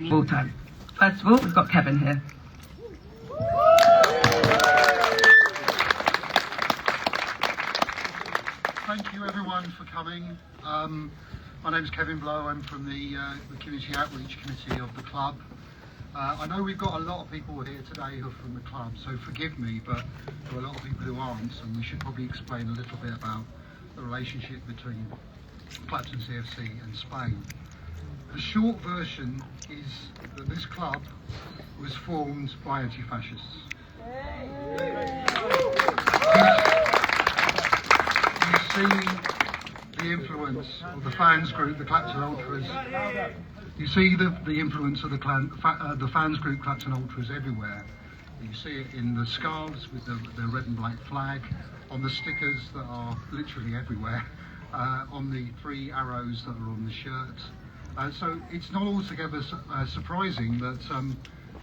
Full time. First of all, we've got Kevin here. Thank you everyone for coming. My name is Kevin Blow. I'm from the Community Outreach Committee of the club. I know we've got a lot of people here today who are from the club, so forgive me, but there are a lot of people who aren't, and we should probably explain a little bit about the relationship between Clapton CFC and Spain. The short version is that this club was formed by anti-fascists. You see the influence of the fans group, the Clapton Ultras. You see the influence of the fans group Clapton Ultras everywhere. You see it in the scarves with the red and black flag, on the stickers that are literally everywhere, on the 3 arrows that are on the shirt. So it's not altogether surprising that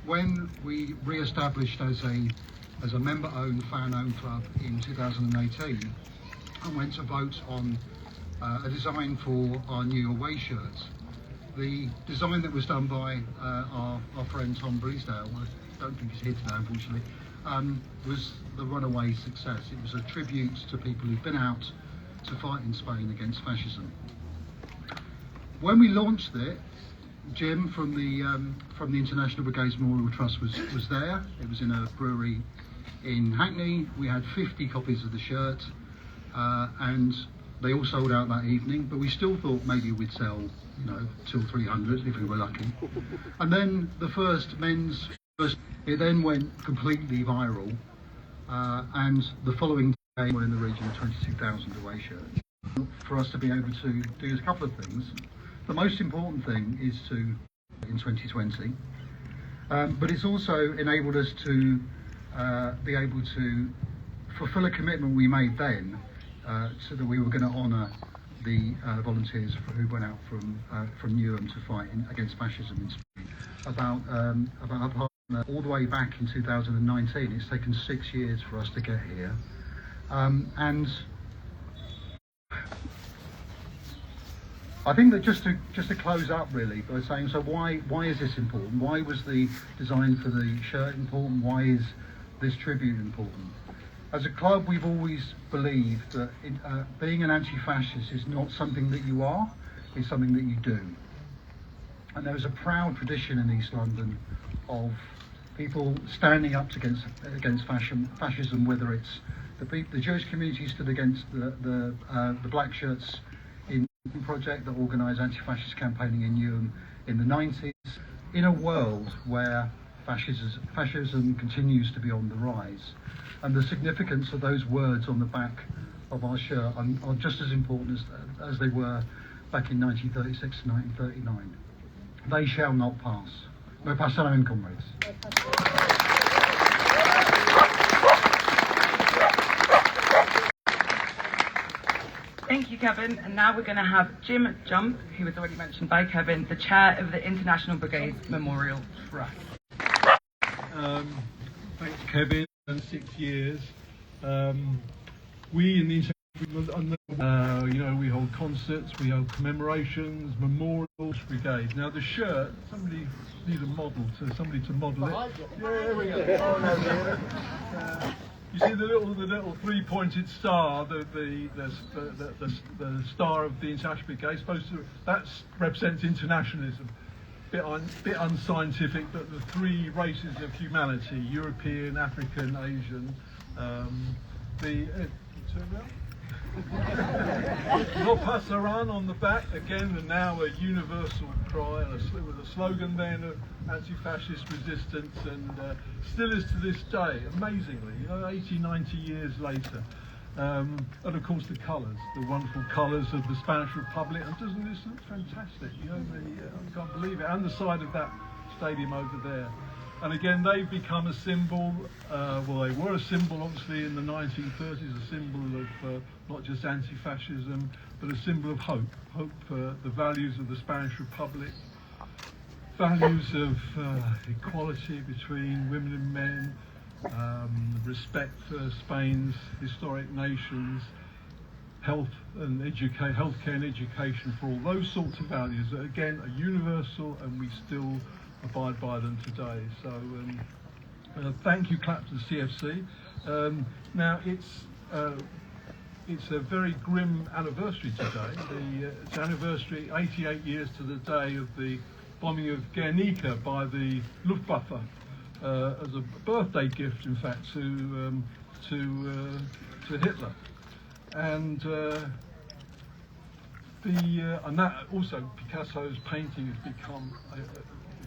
when we re-established as a member-owned, fan-owned club in 2018 and went to vote on a design for our new away shirts, the design that was done by our friend Tom Breesdale, I don't think he's here today unfortunately, was the runaway success. It was a tribute to people who've been out to fight in Spain against fascism. When we launched it, Jim from the International Brigades Memorial Trust was there. It was in a brewery in Hackney. We had 50 copies of the shirt, and they all sold out that evening. But we still thought maybe we'd sell, 200 or 300 if we were lucky. And then the it then went completely viral, and the following day we're in the region of 22,000 away shirts. For us to be able to do a couple of things. The most important thing is to, in 2020, but it's also enabled us to be able to fulfil a commitment we made then, so that we were going to honour the volunteers who went out from Newham to fight against fascism in Spain. About all the way back in 2019, it's taken 6 years for us to get here, and I think that just to close up really by saying, so why is this important? Why was the design for the shirt important? Why is this tribute important? As a club, we've always believed that being an anti-fascist is not something that you are, it's something that you do. And there is a proud tradition in East London of people standing up against fascism, whether it's the Jewish community stood against the black shirts project that organised anti-fascist campaigning in Newham in the 90s, in a world where fascism continues to be on the rise. And the significance of those words on the back of our shirt are just as important as they were back in 1936 and 1939. They shall not pass. No pasarán, comrades. Thank you, Kevin. And now we're going to have Jim Jump, who was already mentioned by Kevin, the chair of the International Brigades Memorial Trust. Thanks, Kevin. 6 years. We in the International, we hold concerts, we hold commemorations, memorials, brigades. Now the shirt, somebody needs somebody to model it. Yeah, there we go. Oh, no, you see the little three-pointed star, the star of the International Brigade. That represents internationalism. Bit unscientific, but the 3 races of humanity: European, African, Asian. No pasarán on the back again, and now a universal cry with a slogan then of anti-fascist resistance, and still is to this day, amazingly, 80, 90 years later. And of course the colours, the wonderful colours of the Spanish Republic, and doesn't this look fantastic? I can't believe it. And the side of that stadium over there. And again, they've become a symbol, they were a symbol obviously in the 1930s, a symbol of not just anti-fascism, but a symbol of hope for the values of the Spanish Republic, values of equality between women and men, respect for Spain's historic nations, healthcare and education for all. Those sorts of values that again are universal, and we still abide by them today. So thank you, Clapton CFC. Now it's a very grim anniversary today. It's anniversary 88 years to the day of the bombing of Guernica by the Luftwaffe, as a birthday gift, in fact, to Hitler. And and that also, Picasso's painting has become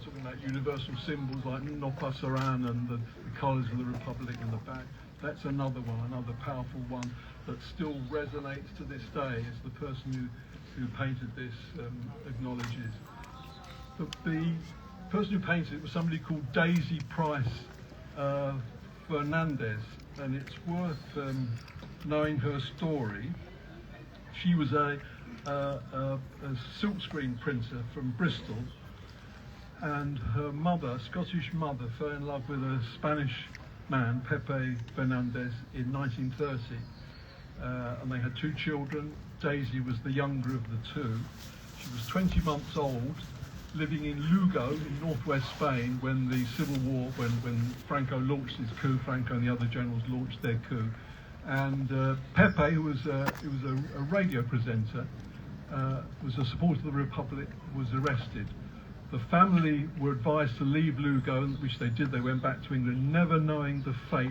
talking about universal symbols like No Passaran and the colours of the Republic in the back. That's another one, another powerful one that still resonates to this day, as the person who painted this acknowledges. But the person who painted it was somebody called Daisy Price Fernandez, and it's worth knowing her story. She was a silkscreen printer from Bristol, and her mother, Scottish mother, fell in love with a Spanish man, Pepe Fernandez, in 1930, and they had 2 children. Daisy was the younger of the 2. She was 20 months old, living in Lugo in northwest Spain when the Civil War, when Franco launched his coup. Franco and the other generals launched their coup, and Pepe, who was a radio presenter, was a supporter of the Republic, was arrested. The family were advised to leave Lugo, which they did. They went back to England, never knowing the fate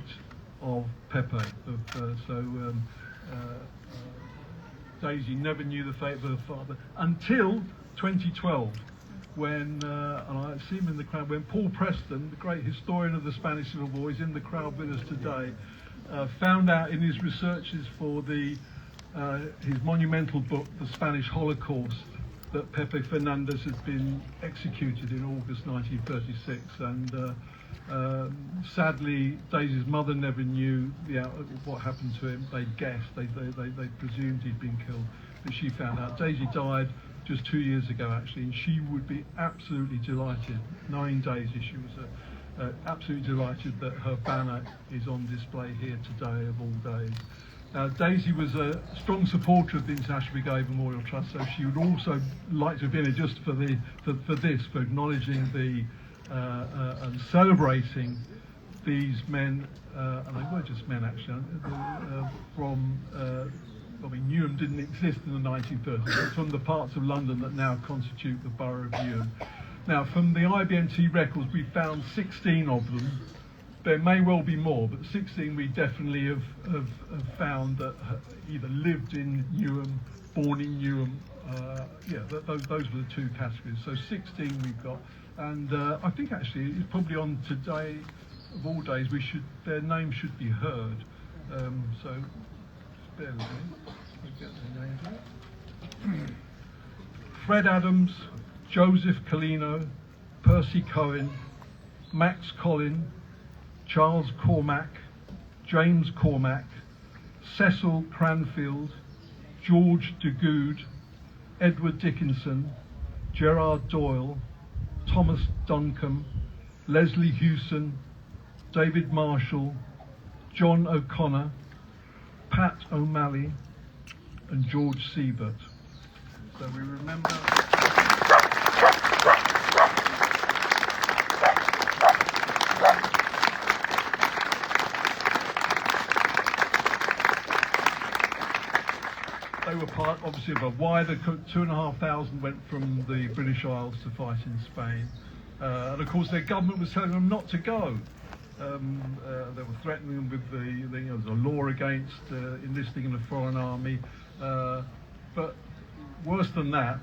of Pepe. Daisy never knew the fate of her father until 2012, when, and I see him in the crowd, when Paul Preston, the great historian of the Spanish Civil War, is in the crowd with us today, found out in his researches for his monumental book, The Spanish Holocaust, that Pepe Fernandez had been executed in August 1936, and sadly Daisy's mother never knew what happened to him. They guessed, they presumed he'd been killed, but she found out. Daisy died just 2 years ago actually, and she would be absolutely delighted, knowing Daisy, she was absolutely delighted that her banner is on display here today of all days. Daisy was a strong supporter of the International Brigade Memorial Trust, so she would also like to have been here just for for acknowledging and celebrating these men, and they were just men actually, Newham didn't exist in the 1930s, but from the parts of London that now constitute the borough of Newham. Now, from the IBMT records, we found 16 of them. There may well be more, but 16 we definitely have found that either lived in Newham, born in Newham. Those were the 2 categories. So 16 we've got, and I think actually it's probably on today of all days their names should be heard. So just bear with me. I'll get their names out. Fred Adams, Joseph Colino, Percy Cohen, Max Collin, Charles Cormack, James Cormack, Cecil Cranfield, George de Goode, Edward Dickinson, Gerard Doyle, Thomas Duncombe, Leslie Hewson, David Marshall, John O'Connor, Pat O'Malley, and George Siebert. So we remember... They were part, obviously, of a wider 2,500 went from the British Isles to fight in Spain. And of course, their government was telling them not to go. They were threatening them with the law against enlisting in a foreign army. But worse than that,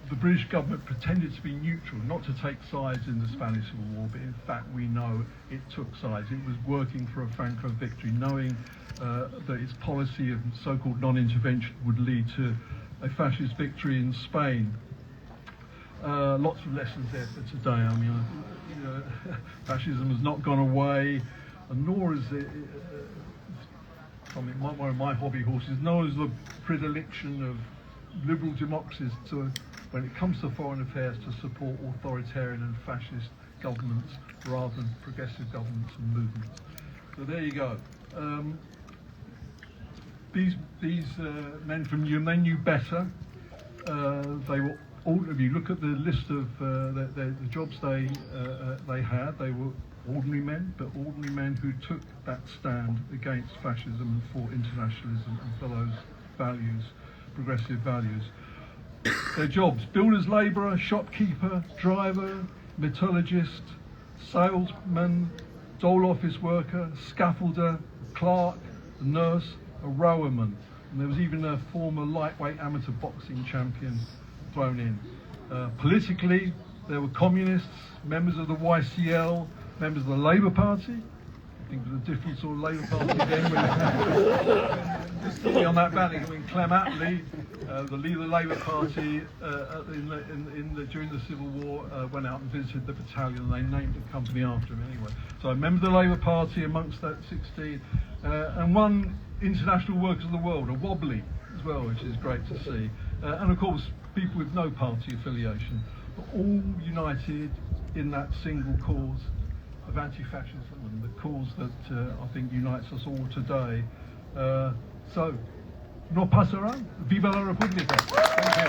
the British government pretended to be neutral, not to take sides in the Spanish Civil War, but in fact we know it took sides. It was working for a Franco victory, knowing that its policy of so-called non-intervention would lead to a fascist victory in Spain. Lots of lessons there for today. I mean, fascism has not gone away, and nor is it, one of my hobby horses, nor is the predilection of liberal democracies to, when it comes to foreign affairs, to support authoritarian and fascist governments rather than progressive governments and movements. So there you go. These men from Newham, they knew better. They were all of you look at the list of the jobs they had. They were ordinary men, but ordinary men who took that stand against fascism and for internationalism and for those values, progressive values. Their jobs: builder's labourer, shopkeeper, driver, metallurgist, salesman, dole office worker, scaffolder, clerk, a nurse, a rowerman, and there was even a former lightweight amateur boxing champion thrown in. Politically, there were communists, members of the YCL, members of the Labour Party. I think there was a different sort of Labour Party then. Still on that ballot, when Clem Attlee, the leader of the Labour Party, during the Civil War, went out and visited the battalion, and they named the company after him anyway. So members of the Labour Party amongst that 16, and one International Workers of the World, a wobbly as well, which is great to see. And of course, people with no party affiliation, but all united in that single cause of anti-fascism, and the cause that I think unites us all today. So, no pasará, viva la República. Thank you.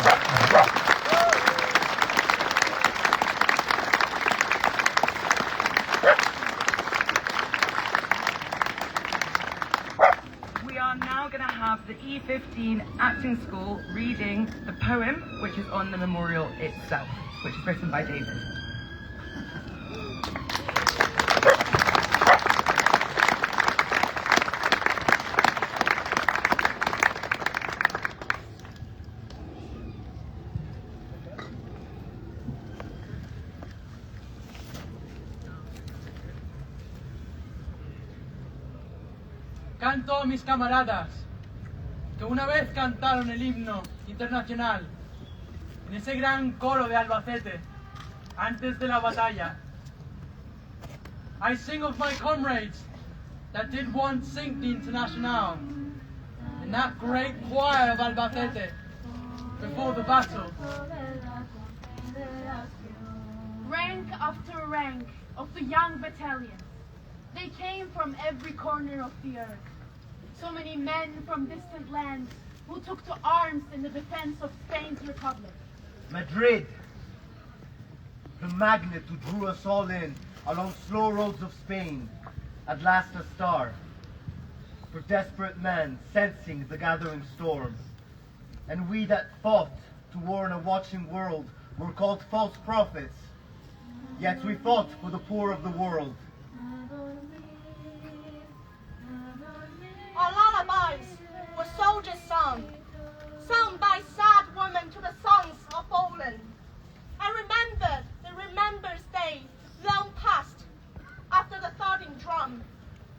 We are now going to have the E15 acting school reading the poem which is on the memorial itself, which is written by David. Canto a mis camaradas que una vez cantaron el himno internacional en ese gran coro de Albacete antes de la batalla. I sing of my comrades that did once sing the Internacional in that great choir of Albacete before the battle. Rank after rank of the young battalions. They came from every corner of the earth. So many men from distant lands who took to arms in the defense of Spain's republic. Madrid, the magnet who drew us all in along slow roads of Spain, at last a star for desperate men sensing the gathering storm. And we that fought to warn a watching world were called false prophets, yet we fought for the poor of the world. Our lullabies were soldiers' sung by sad women to the sons of Poland. I remembered the remembers day long past, after the thudding drum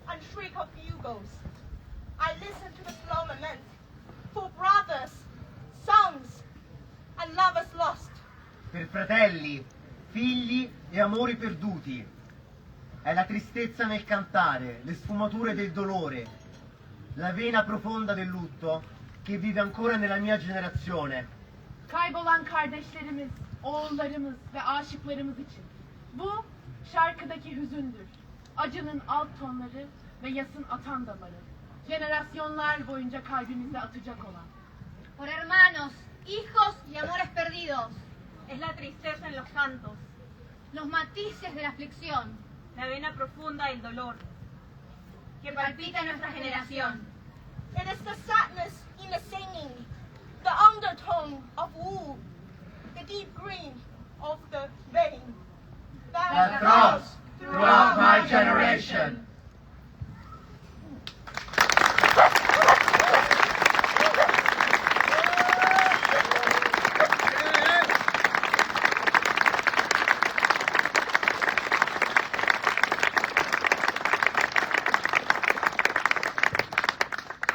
and shriek of bugles. I listened to the slow lament for brothers, sons, and lovers lost. Per fratelli, figli e amori perduti. È la tristezza nel cantare, le sfumature del dolore, la vena profonda del lutto che vive ancora nella mia generazione. Kaybolan kardeşlerimiz, oğullarımız ve aşıklarımız için. Bu şarkıdaki hüzündür. Acının alt tonları ve yasın atan damarı. Jenerasyonlar boyunca kalbimize atacak olan. Por hermanos, hijos y amores perdidos. Es la tristeza en los santos. Los matices de la aflicción. La vena profunda del dolor. Que palpita en nuestra generación. It is the sadness in the singing, the undertone of woe, the deep green of the vein. That throbs throughout my generation.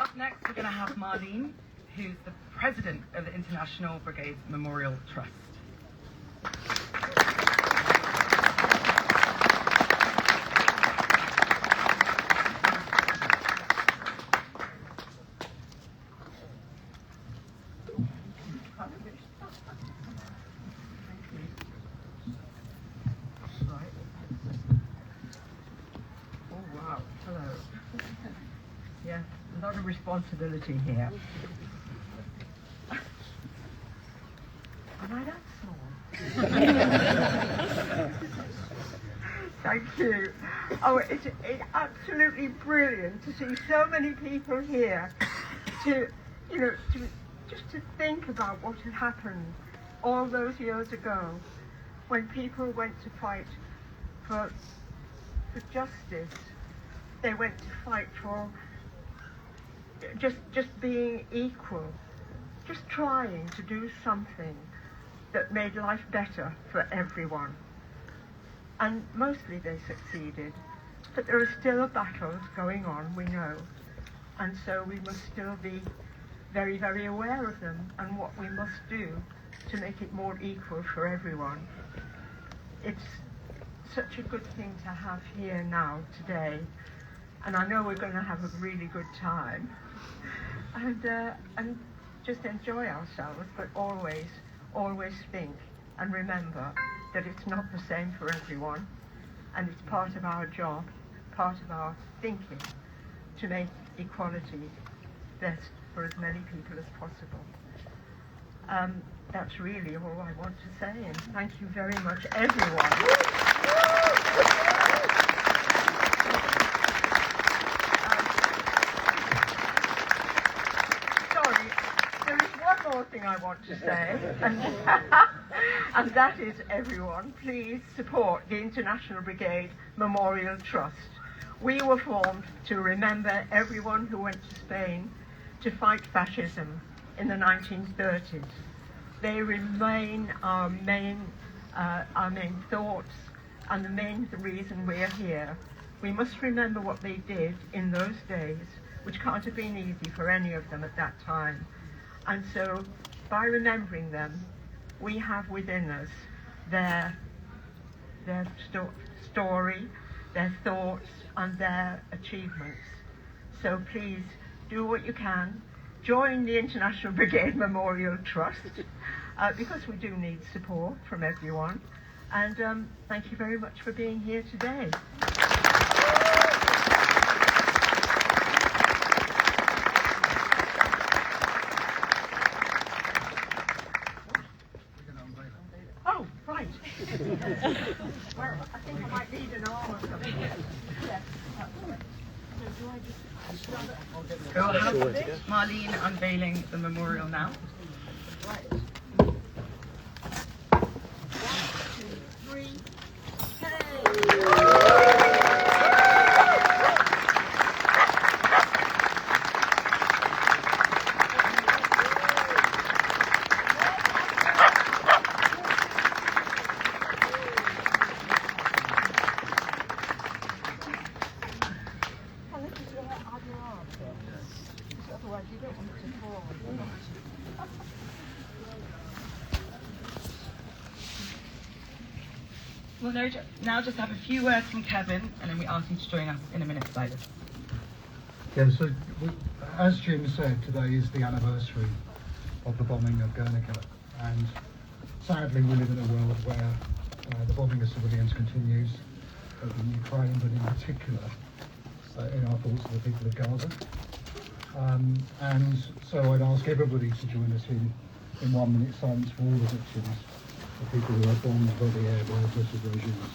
Up next, we're going to have Marlene, who's the president of the International Brigades Memorial Trust. Oh wow, hello. Yeah, a lot of responsibility here. Am I done? Thank you. Oh, it's absolutely brilliant to see so many people here to just to think about what had happened all those years ago when people went to fight for justice. They went to fight for just being equal, just trying to do something that made life better for everyone. And mostly they succeeded, but there are still battles going on, we know, and so we must still be very, very aware of them and what we must do to make it more equal for everyone. It's such a good thing to have here now, today, and I know we're going to have a really good time and just enjoy ourselves, but always think and remember that it's not the same for everyone, and it's part of our job, part of our thinking, to make equality best for as many people as possible. That's really all I want to say, and thank you very much, everyone. Sorry, there is one more thing I want to say, and that is, everyone, please support the International Brigade Memorial Trust. We were formed to remember everyone who went to Spain to fight fascism in the 1930s. They remain our main thoughts and the main reason we're here. We must remember what they did in those days, which can't have been easy for any of them at that time. And so, by remembering them, we have within us their story, their thoughts, and their achievements. So please do what you can. Join the International Brigade Memorial Trust, because we do need support from everyone. And thank you very much for being here today. Oh, right. Well, I think I might need an arm or something. Yes. So do I just... We'll have Marlene unveiling the memorial now. Right. 1, 2, 3. Otherwise you don't want it to fall. We'll now just have a few words from Kevin, and then we ask him to join us in a minute silence. Yeah, so as Jim said, today is the anniversary of the bombing of Guernica, and sadly we live in a world where the bombing of civilians continues, both in Ukraine, but in particular in our thoughts of the people of Gaza. And so I'd ask everybody to join us in 1 minute silence for all the victims of people who are bombed by the air by oppressive regimes.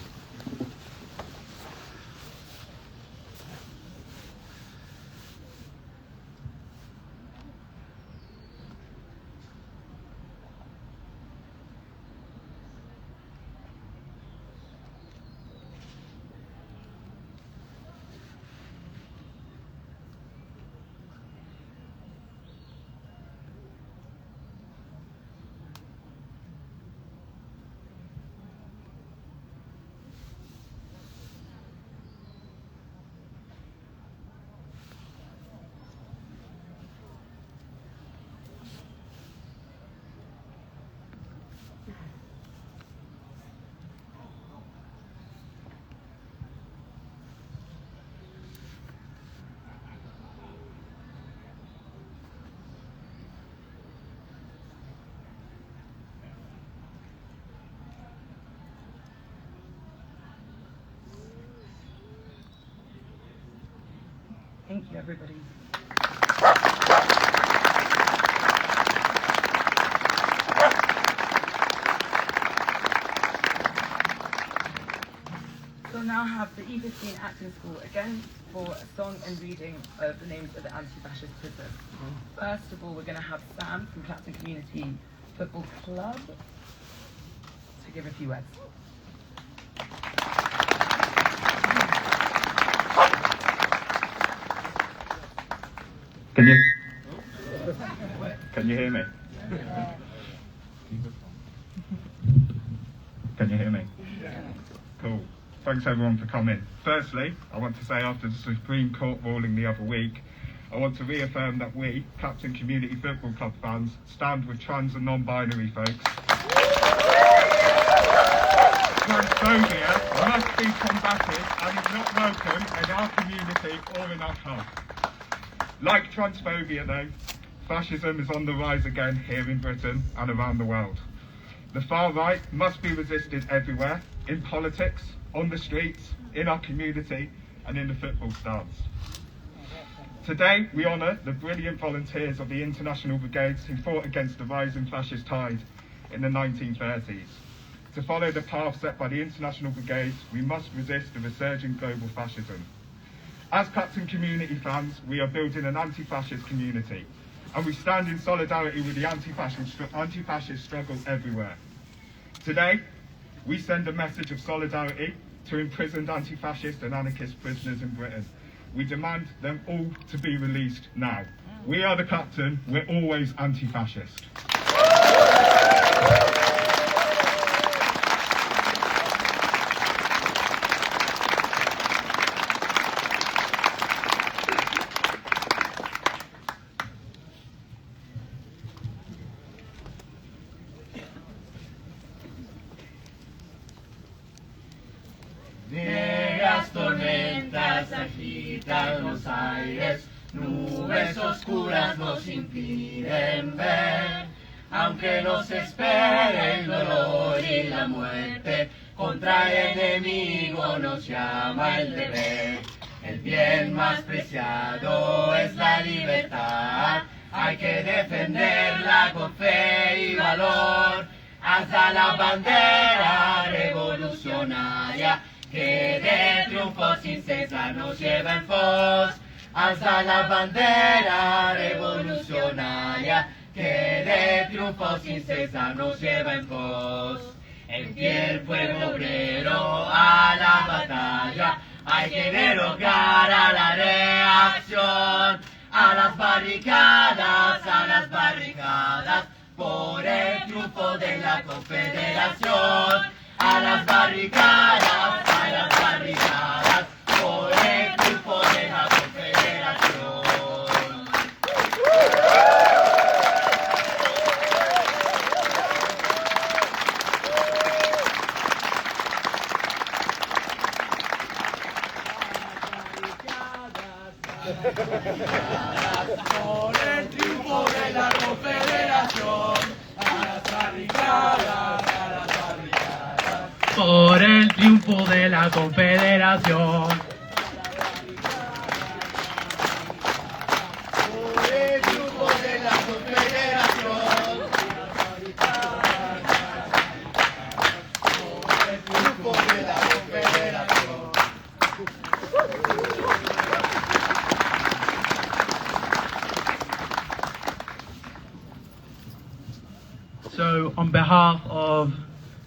Thank you, everybody. So we'll now have the E15 acting school again for a song and reading of the names of the anti-fascist prisoners. First of all, we're going to have Sam from Clapton Community Football Club to give a few words. Can you hear me? Can you hear me? Cool. Thanks everyone for coming. Firstly, I want to say after the Supreme Court ruling the other week, I want to reaffirm that we, Clapton Community Football Club fans, stand with trans and non-binary folks. Transphobia must be combated and is not welcome in our community or in our club. Like transphobia though, fascism is on the rise again here in Britain and around the world. The far right must be resisted everywhere, in politics, on the streets, in our community and in the football stands. Today we honour the brilliant volunteers of the International Brigades who fought against the rising fascist tide in the 1930s. To follow the path set by the International Brigades, we must resist the resurging global fascism. As Clapton community fans, we are building an anti-fascist community, and we stand in solidarity with the anti-fascist struggle everywhere. Today, we send a message of solidarity to imprisoned anti-fascist and anarchist prisoners in Britain. We demand them all to be released now. We are the Clapton, we're always anti-fascist. Negras tormentas agitan los aires, nubes oscuras nos impiden ver, aunque nos espere el dolor y la muerte, contra el enemigo nos llama el deber. El bien más preciado es la libertad, hay que defenderla con fe y valor, hasta la bandera revolucionaria, que de triunfo sin cesar nos lleva en pos, alza la bandera revolucionaria, que de triunfo sin cesar nos lleva en pos. En pie el pueblo obrero a la batalla, hay que derrocar a la reacción, a las barricadas, por el triunfo de la Confederación, a las barricadas, por el triunfo de la Confederación. Por el triunfo de la Confederación, a las barricadas, por el triunfo de la Confederación. por el triunfo de la Confederación, por el triunfo de la Confederación. So, on behalf of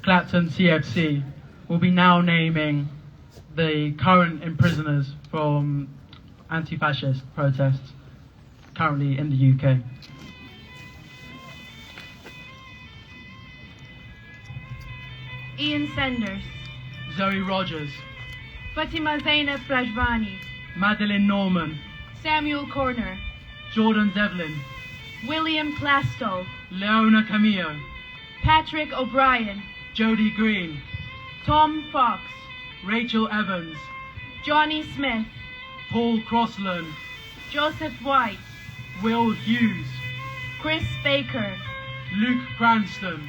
Clapton CFC, we'll be now naming the current imprisoners from anti-fascist protests currently in the UK. Ian Sanders, Zoe Rogers, Fatima Zainab Rajvani, Madeline Norman, Samuel Corner, Jordan Devlin, William Plastow, Leona Camillo, Patrick O'Brien, Jodie Green, Tom Fox, Rachel Evans, Johnny Smith, Paul Crossland, Joseph White, Will Hughes, Chris Baker, Luke Cranston,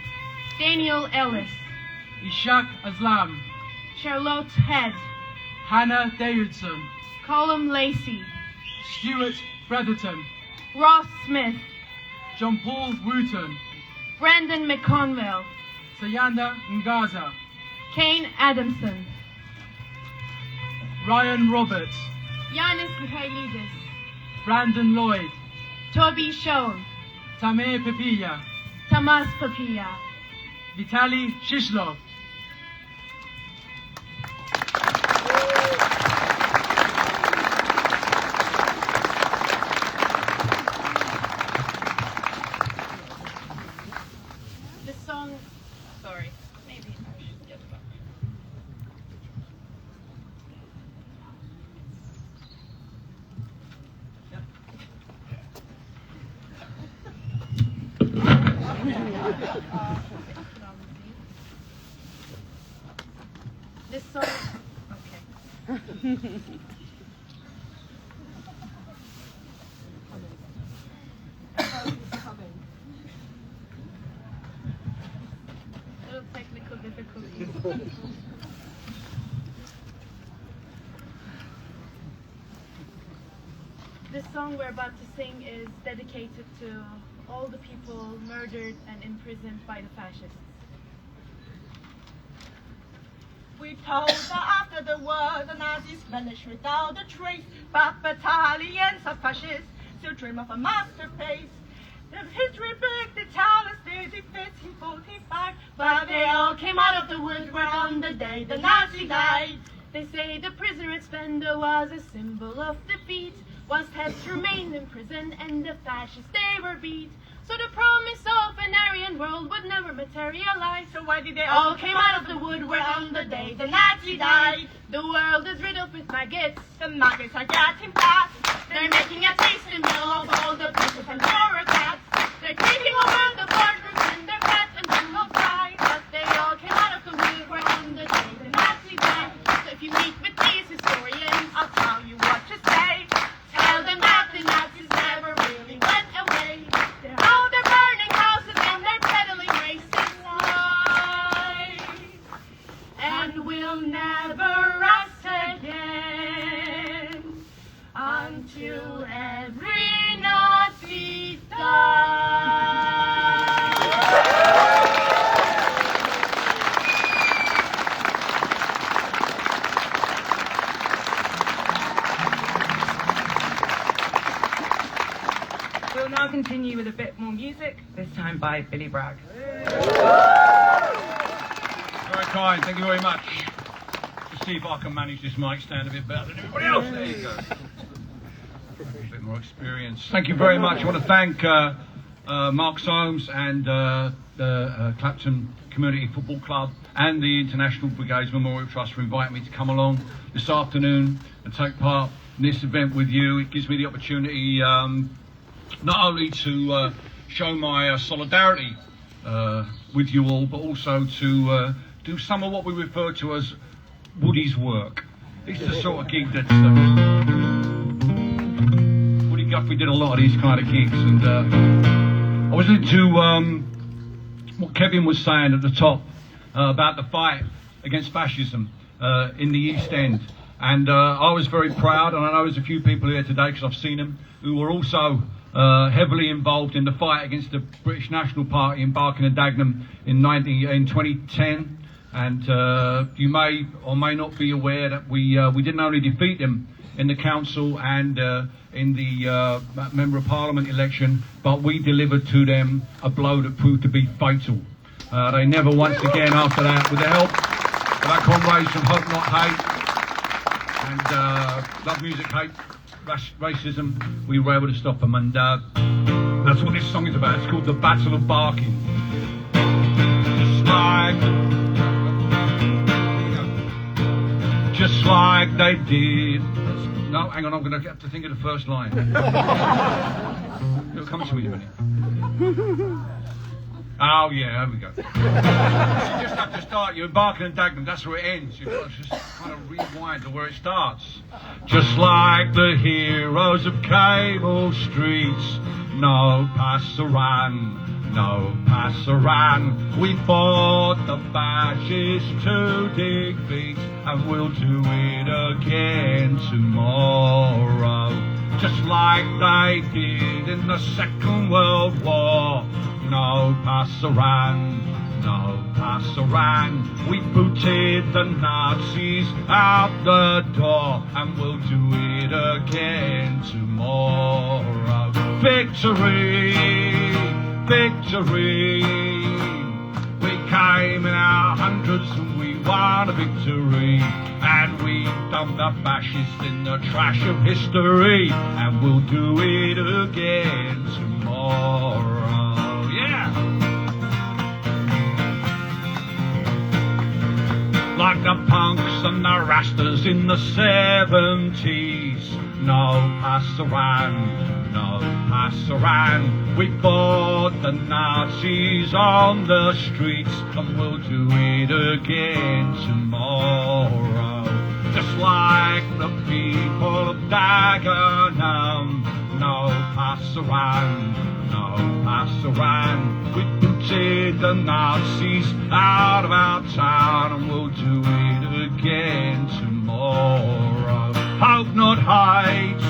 Daniel Ellis, Ishak Aslam, Charlotte Head, Hannah Davidson, Colum Lacey, Stuart Bretherton, Ross Smith, John Paul Wooten, Brandon McConville, Sayanda Ngaza, Kane Adamson, Ryan Roberts, Yanis Michailidis, Brandon Lloyd, Toby Schoen, Tamir Pepilla, Tamas Papilla, Vitaly Shishlov. The song, sorry, maybe I should get it back. This song, okay. Little technical difficulties. This song we're about to sing is dedicated to all the people murdered and imprisoned by the fascists. We told that after the war, the Nazis vanished without a trace, but battalions of fascists still dream of a masterpiece. The history book, they tell us days in 1545, but they all came out of the woodwork on the day the Nazi died. They say the prisoner at Spender was a symbol of defeat, was kept to remain in prison, and the fascists they were beat. So the promise of an Aryan world would never materialize. So why did they all came out of the woodwork on the day the Nazi died? The world is riddled with maggots. The maggots are getting fat. They're making a tasting meal of all the people from bureaucrats. They're taking over the boardrooms and they're fat and full of pride. But they all came out of the woodwork on the day the Nazi died. So if you meet with these historians, I'll tell you what to say. Tell them that the Nazis never really went away. They're out there burning houses and they're peddling racist lies. And we'll never rest again until every Nazi dies. We'll now continue with a bit more music, this time by Billy Bragg. Very kind, thank you very much. Let's see if I can manage this mic stand a bit better than everybody else. There you go. A bit more experience. Thank you very much. I want to thank Mark Soames and the Clapton Community Football Club and the International Brigades Memorial Trust for inviting me to come along this afternoon and take part in this event with you. It gives me the opportunity not only to show my solidarity with you all, but also to do some of what we refer to as Woody's work. This is the sort of gig that Woody Guthrie did a lot of these kind of gigs, and I was into what Kevin was saying at the top about the fight against fascism in the East End, and I was very proud, and I know there's a few people here today because I've seen them who were also heavily involved in the fight against the British National Party in Barking and Dagenham in 2010, and you may or may not be aware that we didn't only defeat them in the council and in the Member of Parliament election, but we delivered to them a blow that proved to be fatal. They never once again after that, with the help of our comrades from Hope Not Hate and Love Music Hate Racism, we were able to stop them, and that's what this song is about. It's called The Battle of Barking. Just like they did. No, hang on, I'm going to have to think of the first line. It'll come to me in a minute. Oh yeah, there we go. You just have to start, you're Barking and Dagenham, that's where it ends. You've got to just kind of rewind to where it starts. Just like the heroes of Cable Streets, no passaran, no passaran. We fought the fascists to defeat, and we'll do it again tomorrow. Just like they did in the Second World War. No passaran, no passerang. We booted the Nazis out the door, and we'll do it again tomorrow. Victory, victory. We came in our hundreds and we won a victory. And we dumped the fascists in the trash of history, and we'll do it again tomorrow. Yeah! Like the punks and the rastas in the 70s. No passerang, no passerang. We fought the Nazis on the streets, and we'll do it again tomorrow. Just like the people of Dagenham. No passerang, no passerang. We booted the Nazis out of our town, and we'll do it again tomorrow. Hope not heights,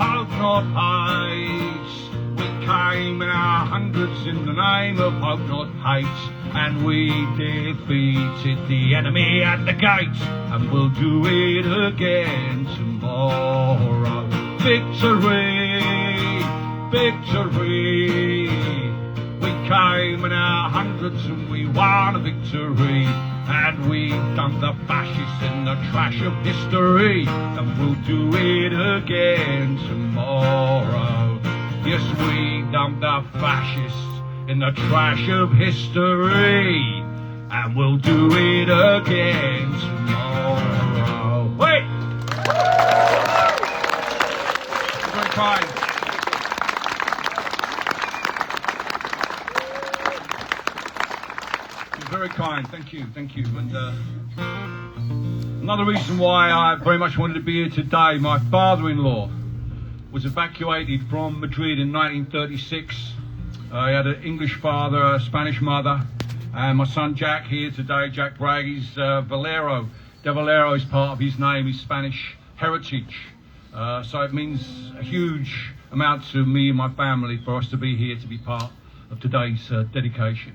hope not heights. We came in our hundreds in the name of hope not heights, and we defeated the enemy at the gates, and we'll do it again tomorrow. Victory, victory. We came in our hundreds and we won a victory, and we dumped the fascists in the trash of history, and we'll do it again tomorrow. Yes, we dumped the fascists in the trash of history, and we'll do it again tomorrow. Wait! Very kind. Very kind, thank you. And another reason why I very much wanted to be here today, my father-in-law was evacuated from Madrid in 1936. He had an English father, a Spanish mother, and my son Jack here today, Jack Bragg, he's Valero. De Valero is part of his name, his Spanish heritage. So it means a huge amount to me and my family for us to be here to be part of today's dedication.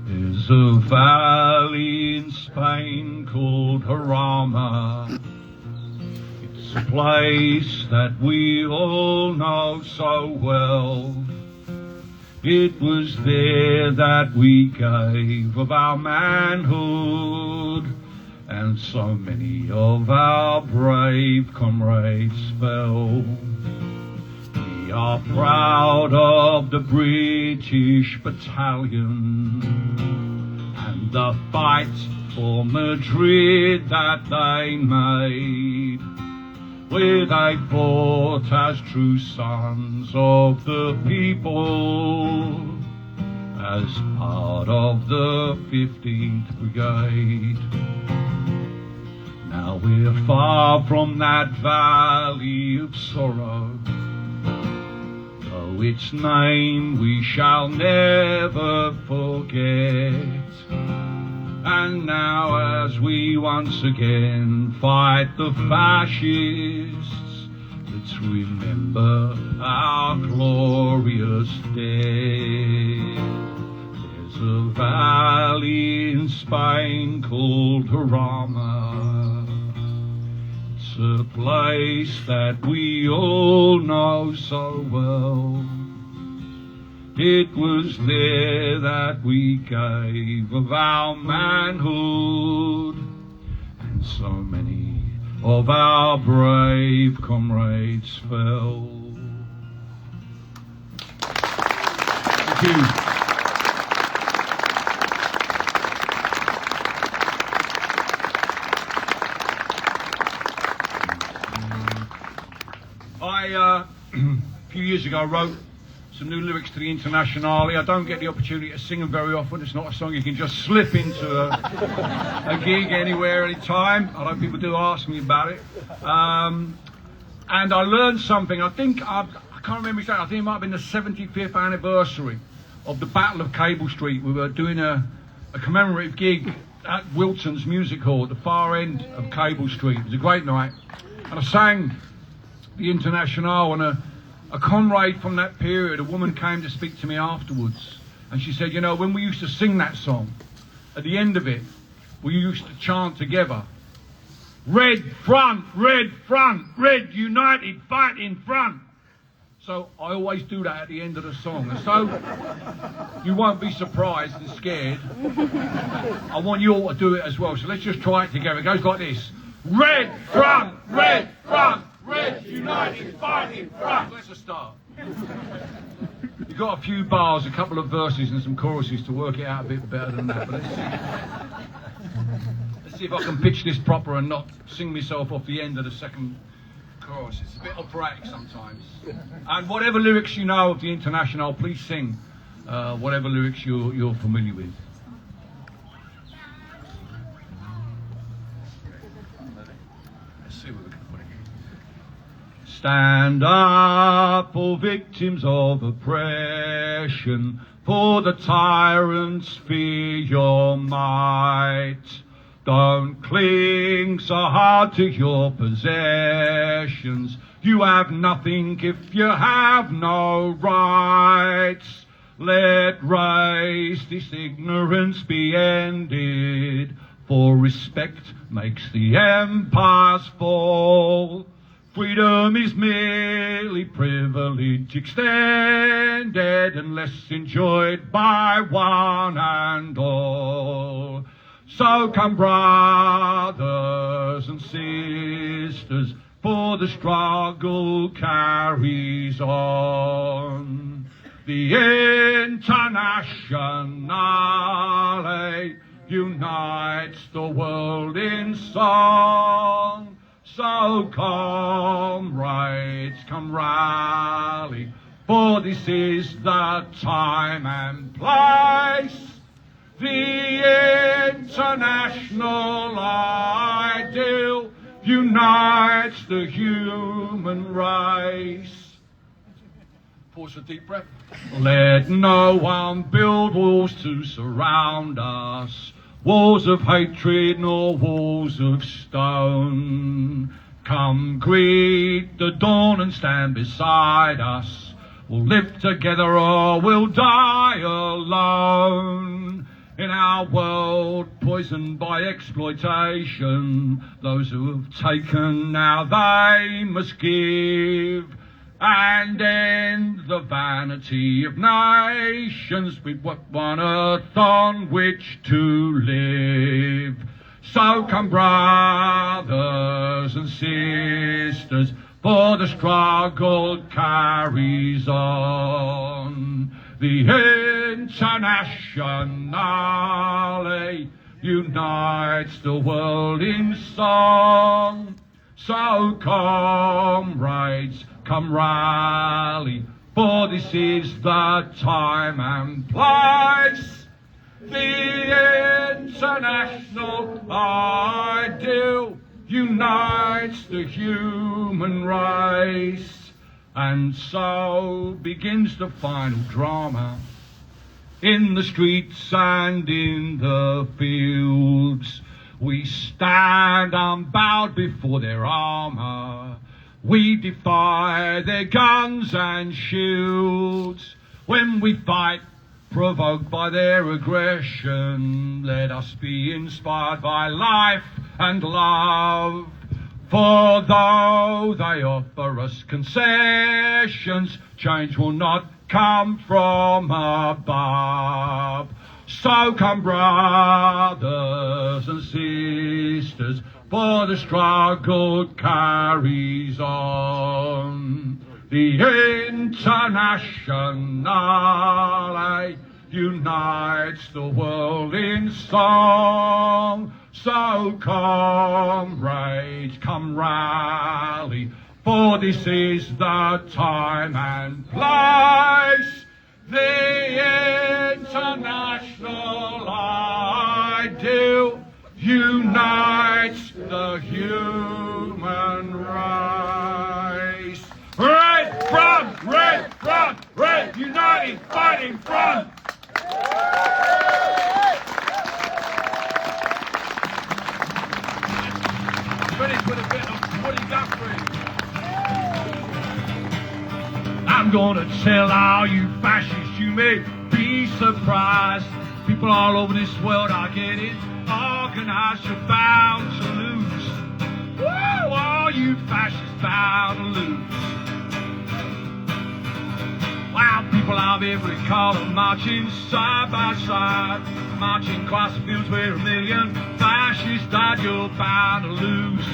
There's a valley in Spain called Jarama. It's a place that we all know so well. It was there that we gave of our manhood, and so many of our brave comrades fell. We are proud of the British battalion and the fight for Madrid that they made, where they fought as true sons of the people, as part of the 15th Brigade. Now we're far from that valley of sorrow, though its name we shall never forget. And now as we once again fight the fascists, let's remember our glorious dead. There's a valley in Spain called Jarama. It's a place that we all know so well. It was there that we gave of our manhood, and so many of our brave comrades fell. Thank you. A few years ago, I wrote some new lyrics to the Internationale. I don't get the opportunity to sing them very often. It's not a song you can just slip into a gig anywhere, anytime. I know people do ask me about it. And I learned something. I can't remember exactly. I think it might have been the 75th anniversary of the Battle of Cable Street. We were doing a commemorative gig at Wilton's Music Hall at the far end of Cable Street. It was a great night. And I sang the Internationale, and a comrade from that period, a woman came to speak to me afterwards, and she said, you know, when we used to sing that song, at the end of it, we used to chant together, red front, red united, fight in front. So I always do that at the end of the song. And so you won't be surprised and scared. I want you all to do it as well. So let's just try it together. It goes like this. Red front, red united, fight in front. Let's just start. You've got a few bars, a couple of verses and some choruses to work it out a bit better than that. But let's see if I can pitch this proper and not sing myself off the end of the second chorus. It's a bit operatic sometimes. And whatever lyrics you know of the International, please sing whatever lyrics you're familiar with. Let's see what we can put in. Stand up for victims of oppression, for the tyrants fear your might. Don't cling so hard to your possessions. You have nothing if you have no rights. Let racist ignorance be ended, for respect makes the empires fall. Freedom is merely privilege extended, unless enjoyed by one and all. So come, brothers and sisters, for the struggle carries on. The Internationale unites the world in song. So comrades, come rally, for this is the time and place. The international ideal unites the human race. Pause for a deep breath. Let no one build walls to surround us, walls of hatred nor walls of stone. Come greet the dawn and stand beside us. We'll live together or we'll die alone. In our world poisoned by exploitation, those who have taken now they must give, and end the vanity of nations with one earth on which to live. So come, brothers and sisters, for the struggle carries on. The Internationale unites the world in song. So comrades, come rally, for this is the time and place. The international ideal unites the human race. And so begins the final drama, in the streets and in the fields. We stand unbowed before their armour. We defy their guns and shields. When we fight, provoked by their aggression, let us be inspired by life and love. For though they offer us concessions, change will not come from above. So come, brothers and sisters, for the struggle carries on. The Internationale unites the world in song. So comrades, come rally, for this is the time and place. The international ideal unites the human race. Red front, red united, fighting front. Finish with a bit of Woody Guthrie. gonna tell all you fascists, you may be surprised. People all over this world are getting organized. You're bound to lose. Woo! All you fascists bound to lose. Wow, people of every color marching side by side, marching across the fields where 1 million fascists died. You're bound to lose.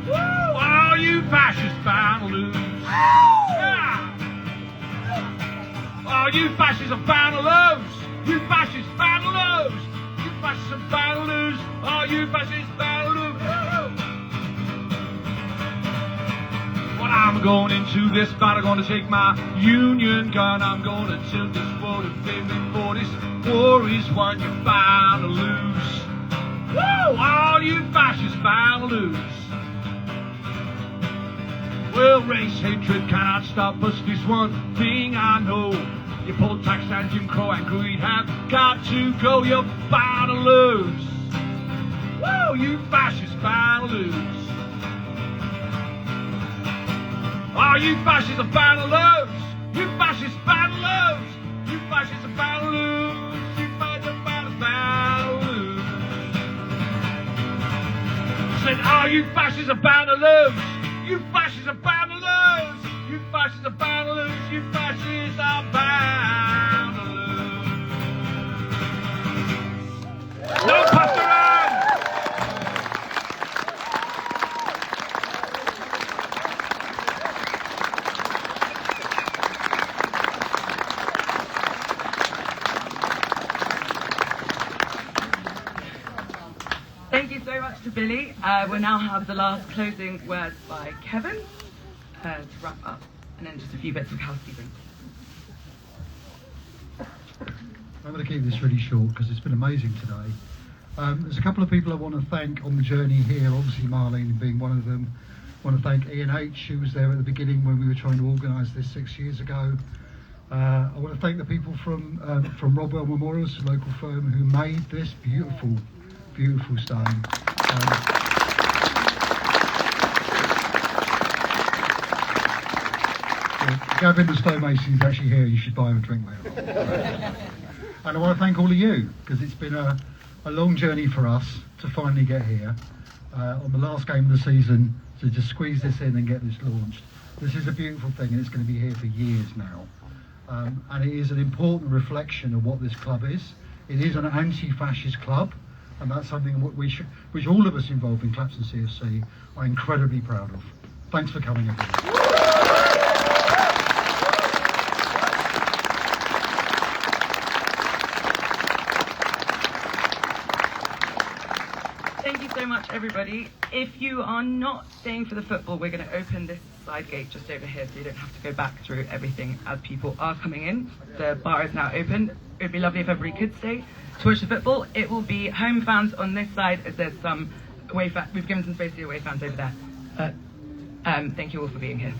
Woo! All you fascists bound to lose. Yeah! All you fascists are bound to lose. You fascists bound to lose. You fascists are bound to lose. All you fascists bound to lose. Well, I'm going into this battle, gonna take my Union gun. I'm gonna tilt this world and before this war is won. You're bound to lose. Woo! All you fascists bound to lose. Well, race hatred cannot stop us. This one thing I know. Your poll tax and Jim Crow and greed have got to go. You're bound to lose. Woo! You fascists bound to lose. Oh, you fascists are bound to lose. You fascists bound to lose. You fascists are bound to lose. You fascists are bound to lose. Said, oh, you fascists are bound to lose. You fascists are bound to lose. You fascists are bound to lose. You fascists are bound to lose. No, Pastor Ann! Thank you so much to Billy. We'll now have the last closing words by Kevin to wrap up, and then just a few bits of housekeeping. I'm going to keep this really short because it's been amazing today. There's a couple of people I want to thank on the journey here, obviously Marlene being one of them. I want to thank Ian H, who was there at the beginning when we were trying to organise this 6 years ago. I want to thank the people from Rodwell Memorials, the local firm, who made this beautiful stone. Gavin, the stonemason, is actually here. You should buy him a drink later. And I want to thank all of you, because it's been a long journey for us to finally get here on the last game of the season, to just squeeze this in and get this launched. This is a beautiful thing, and it's going to be here for years now. And it is an important reflection of what this club is. It is an anti-fascist club, and that's something which all of us involved in Clapton CFC are incredibly proud of. Thanks for coming, everyone. Thank you so much, everybody. If you are not staying for the football, we're going to open this side gate just over here, so you don't have to go back through everything as people are coming in. The bar is now open. It would be lovely if everybody could stay to watch the football. It will be home fans on this side, as there's some away fans. We've given some space to the away fans over there. Thank you all for being here.